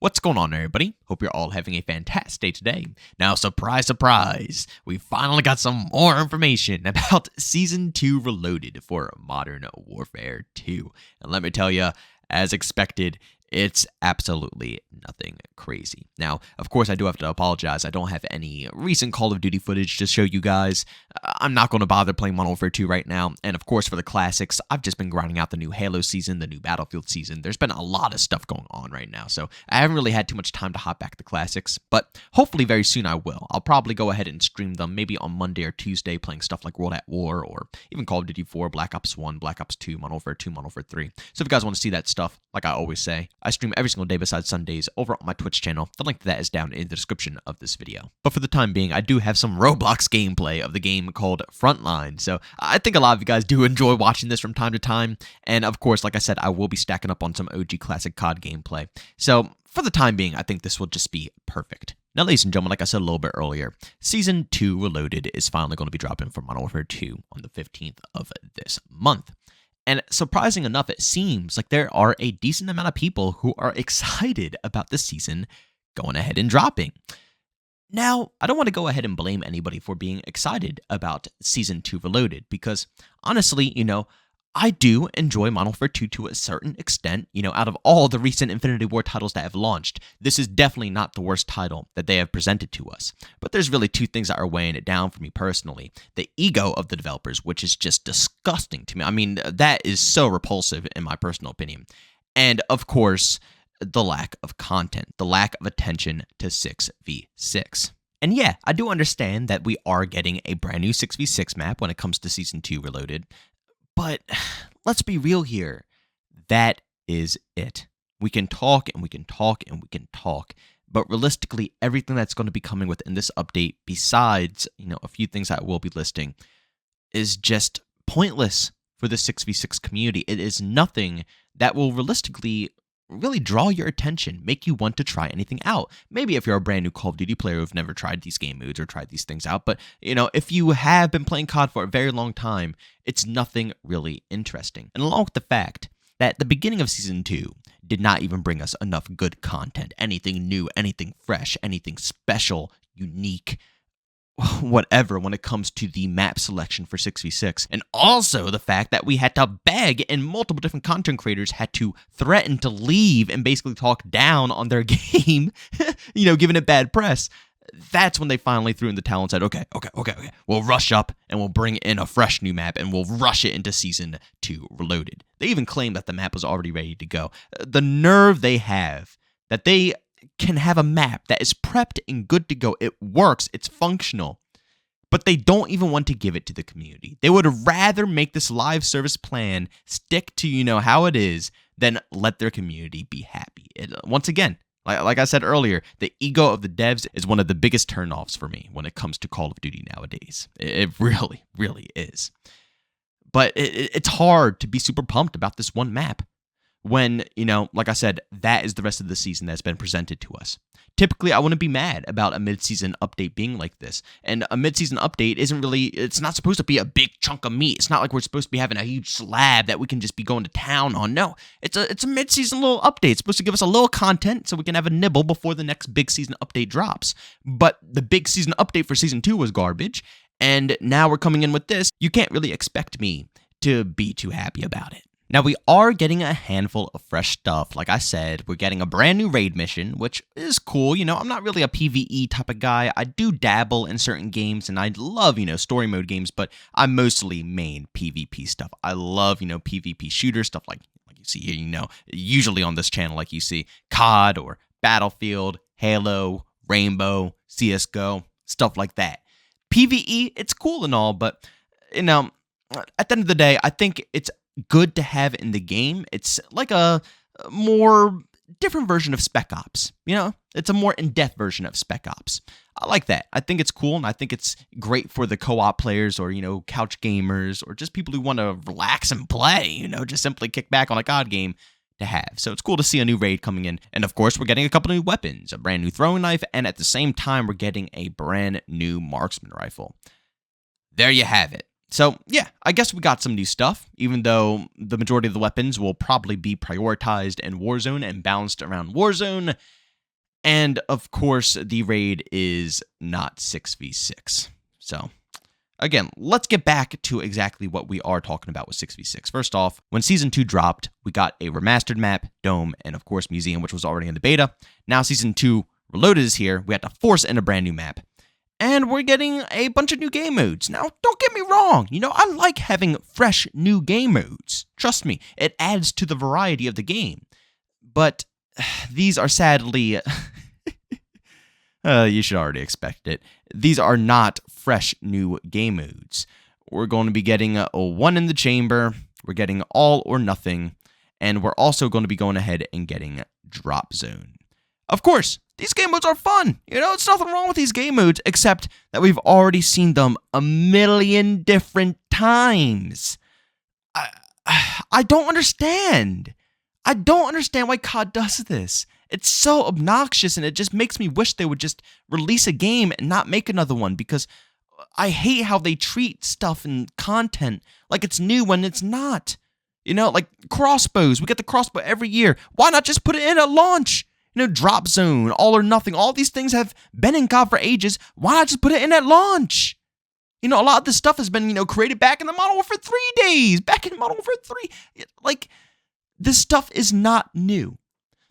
What's going on, everybody? Hope you're all having a fantastic day today. Now, surprise, surprise, we finally got some more information about Season 2 Reloaded for Modern Warfare 2. And let me tell you, as expected, it's absolutely nothing crazy. Now, of course, I do have to apologize. I don't have any recent Call of Duty footage to show you guys. I'm not going to bother playing Modern Warfare 2 right now. And of course, for the classics, I've just been grinding out the new Halo season, the new Battlefield season. There's been a lot of stuff going on right now, so I haven't really had too much time to hop back the classics. But hopefully very soon I will. I'll probably go ahead and stream them maybe on Monday or Tuesday, playing stuff like World at War or even Call of Duty 4, Black Ops 1, Black Ops 2, Modern Warfare 2, Modern Warfare 3. So if you guys want to see that stuff, like I always say, I stream every single day besides Sundays over on my Twitch channel. The link to that is down in the description of this video. But for the time being, I do have some Roblox gameplay of the game called Frontline. So I think a lot of you guys do enjoy watching this from time to time. And of course, like I said, I will be stacking up on some OG classic COD gameplay. So for the time being, I think this will just be perfect. Now, ladies and gentlemen, like I said a little bit earlier, Season 2 Reloaded is finally going to be dropping for Modern Warfare 2 on the 15th of this month. And surprising enough, it seems like there are a decent amount of people who are excited about this season going ahead and dropping. Now, I don't want to go ahead and blame anybody for being excited about Season 2 Reloaded because, honestly, I do enjoy Modern Warfare 2 to a certain extent. Out of all the recent Infinity War titles that have launched, this is definitely not the worst title that they have presented to us. But there's really two things that are weighing it down for me personally. The ego of the developers, which is just disgusting to me. I mean, that is so repulsive in my personal opinion. And, of course, the lack of content, the lack of attention to 6v6. And yeah, I do understand that we are getting a brand new 6v6 map when it comes to Season 2 Reloaded. But let's be real here. That is it. We can talk and we can talk and we can talk. But realistically, everything that's going to be coming within this update, besides, a few things that I will be listing, is just pointless for the 6v6 community. It is nothing that will realistically really draw your attention, make you want to try anything out. Maybe if you're a brand new Call of Duty player who've never tried these game modes or tried these things out, but if you have been playing COD for a very long time, it's nothing really interesting. And along with the fact that the beginning of Season 2 did not even bring us enough good content, anything new, anything fresh, anything special, unique, whatever when it comes to the map selection for 6v6. And also the fact that we had to beg and multiple different content creators had to threaten to leave and basically talk down on their game, giving it bad press. That's when they finally threw in the towel and said, okay, we'll rush up and we'll bring in a fresh new map and we'll rush it into Season 2 Reloaded. They even claimed that the map was already ready to go. The nerve they have that they can have a map that is prepped and good to go. It works. It's functional. But they don't even want to give it to the community. They would rather make this live service plan stick to, how it is than let their community be happy. Once again, like I said earlier, the ego of the devs is one of the biggest turnoffs for me when it comes to Call of Duty nowadays. It really, really is. But it's hard to be super pumped about this one map when, like I said, that is the rest of the season that's been presented to us. Typically, I wouldn't be mad about a mid-season update being like this. And a mid-season update it's not supposed to be a big chunk of meat. It's not like we're supposed to be having a huge slab that we can just be going to town on. No, it's a mid-season little update. It's supposed to give us a little content so we can have a nibble before the next big season update drops. But the big season update for Season 2 was garbage. And now we're coming in with this. You can't really expect me to be too happy about it. Now, we are getting a handful of fresh stuff. Like I said, we're getting a brand new raid mission, which is cool. I'm not really a PvE type of guy. I do dabble in certain games, and I love, story mode games, but I mostly main PvP stuff. I love, PvP shooter stuff like you see here, usually on this channel, like you see COD or Battlefield, Halo, Rainbow, CSGO, stuff like that. PvE, it's cool and all, but, at the end of the day, I think it's good to have in the game. It's like a more different version of Spec Ops. It's a more in-depth version of Spec Ops. I like that. I think it's cool, and I think it's great for the co-op players or, couch gamers or just people who want to relax and play, just simply kick back on a COD game to have. So it's cool to see a new raid coming in. And of course, we're getting a couple new weapons, a brand new throwing knife, and at the same time, we're getting a brand new marksman rifle. There you have it. So, yeah, I guess we got some new stuff, even though the majority of the weapons will probably be prioritized in Warzone and balanced around Warzone. And of course, the raid is not 6v6. So, again, let's get back to exactly what we are talking about with 6v6. First off, when Season 2 dropped, we got a remastered map, Dome, and of course Museum, which was already in the beta. Now Season 2 Reloaded is here. We had to force in a brand new map. And we're getting a bunch of new game modes. Now, don't get me wrong. I like having fresh new game modes. Trust me, it adds to the variety of the game. But these are sadly... you should already expect it. These are not fresh new game modes. We're going to be getting a one in the chamber. We're getting all or nothing. And we're also going to be going ahead and getting drop zone. Of course, these game modes are fun. It's nothing wrong with these game modes, except that we've already seen them a million different times. I don't understand. I don't understand why COD does this. It's so obnoxious, and it just makes me wish they would just release a game and not make another one, because I hate how they treat stuff and content like it's new when it's not. Like crossbows. We get the crossbow every year. Why not just put it in at launch? Drop zone, all or nothing. All these things have been in COD for ages. Why not just put it in at launch? A lot of this stuff has been, created back in the Modern Warfare 3 days. Back in Modern Warfare 3. Like, this stuff is not new.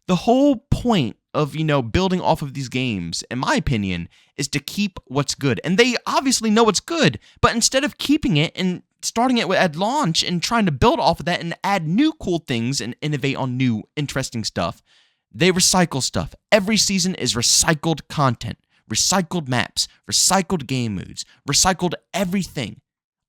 The whole point of, building off of these games, in my opinion, is to keep what's good. And they obviously know what's good, but instead of keeping it and starting it at launch and trying to build off of that and add new cool things and innovate on new, interesting stuff, they recycle stuff. Every season is recycled content, recycled maps, recycled game modes, recycled everything.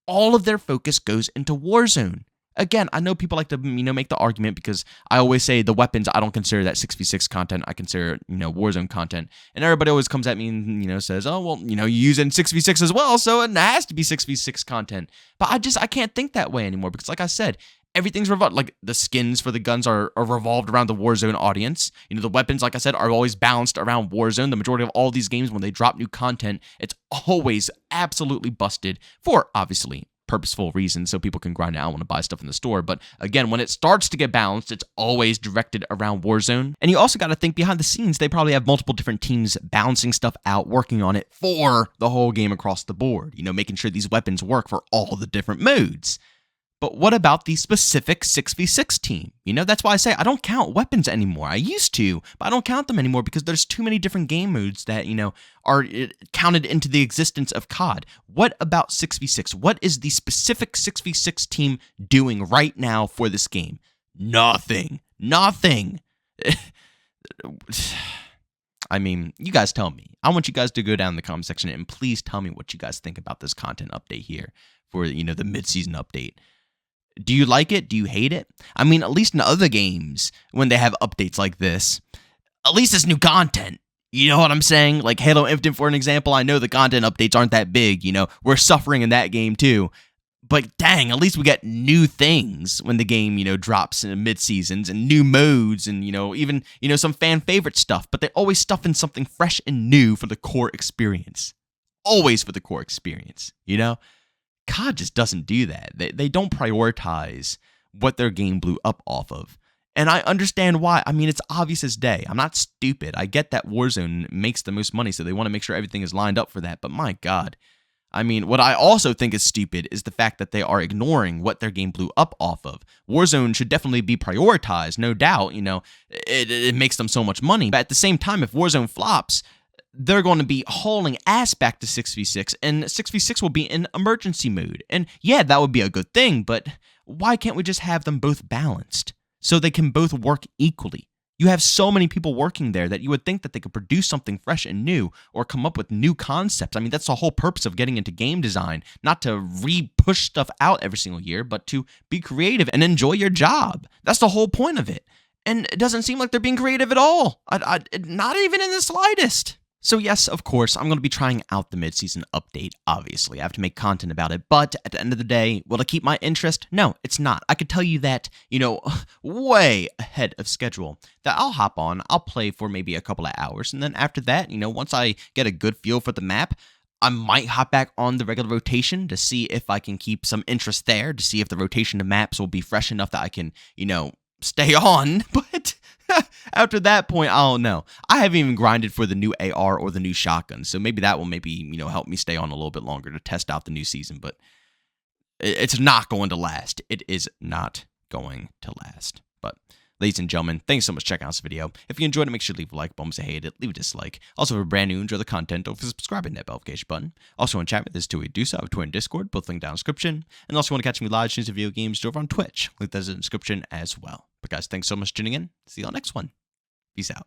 All of their focus goes into Warzone. Again, I know people like to, make the argument, because I always say the weapons, I don't consider that 6v6 content. I consider, Warzone content. And everybody always comes at me and, says, oh, well, you use it in 6v6 as well, so it has to be 6v6 content. But I can't think that way anymore, because like I said, everything's revolved. Like, the skins for the guns are revolved around the Warzone audience. The weapons, like I said, are always balanced around Warzone. The majority of all these games, when they drop new content, it's always absolutely busted for, obviously, purposeful reasons, so people can grind out and want to buy stuff in the store. But again, when it starts to get balanced, it's always directed around Warzone. And you also got to think, behind the scenes, they probably have multiple different teams balancing stuff out, working on it for the whole game across the board, making sure these weapons work for all the different modes. But what about the specific 6v6 team? That's why I say I don't count weapons anymore. I used to, but I don't count them anymore, because there's too many different game modes that, are counted into the existence of COD. What about 6v6? What is the specific 6v6 team doing right now for this game? Nothing. I mean, you guys tell me. I want you guys to go down in the comment section and please tell me what you guys think about this content update here for, the mid-season update. Do you like it? Do you hate it? I mean, at least in other games, when they have updates like this, at least it's new content. You know what I'm saying? Like Halo Infinite, for an example, I know the content updates aren't that big. We're suffering in that game too. But dang, at least we get new things when the game, drops in mid-seasons, and new modes, and, even, some fan favorite stuff. But they always stuff in something fresh and new for the core experience. Always for the core experience, COD just doesn't do that. They don't prioritize what their game blew up off of. And I understand why. I mean, it's obvious as day. I'm not stupid. I get that Warzone makes the most money, so they want to make sure everything is lined up for that. But my God. I mean, what I also think is stupid is the fact that they are ignoring what their game blew up off of. Warzone should definitely be prioritized, no doubt. It makes them so much money. But at the same time, if Warzone flops, they're going to be hauling ass back to 6v6, and 6v6 will be in emergency mode. And yeah, that would be a good thing, but why can't we just have them both balanced so they can both work equally? You have so many people working there that you would think that they could produce something fresh and new, or come up with new concepts. I mean, that's the whole purpose of getting into game design, not to re-push stuff out every single year, but to be creative and enjoy your job. That's the whole point of it. And it doesn't seem like they're being creative at all. Not even in the slightest. So yes, of course, I'm going to be trying out the mid-season update, obviously. I have to make content about it, but at the end of the day, will it keep my interest? No, it's not. I could tell you that, way ahead of schedule, that I'll hop on, I'll play for maybe a couple of hours, and then after that, once I get a good feel for the map, I might hop back on the regular rotation to see if I can keep some interest there, to see if the rotation of maps will be fresh enough that I can, stay on, but after that point, I don't know. I haven't even grinded for the new AR or the new shotgun, so maybe that will help me stay on a little bit longer to test out the new season, but it's not going to last. It is not going to last. But ladies and gentlemen, thanks so much for checking out this video. If you enjoyed it, make sure to leave a like button. If you hated it, leave a dislike. Also, if you're brand new, enjoy the content, don't forget to subscribe and hit that notification button. Also, want to chat with this to do so. I have Twitter and Discord, both linked down in the description. And also want to catch me live streams of video games over on Twitch. Link that's in the description as well. But guys, thanks so much for tuning in. See you on the next one. Peace out.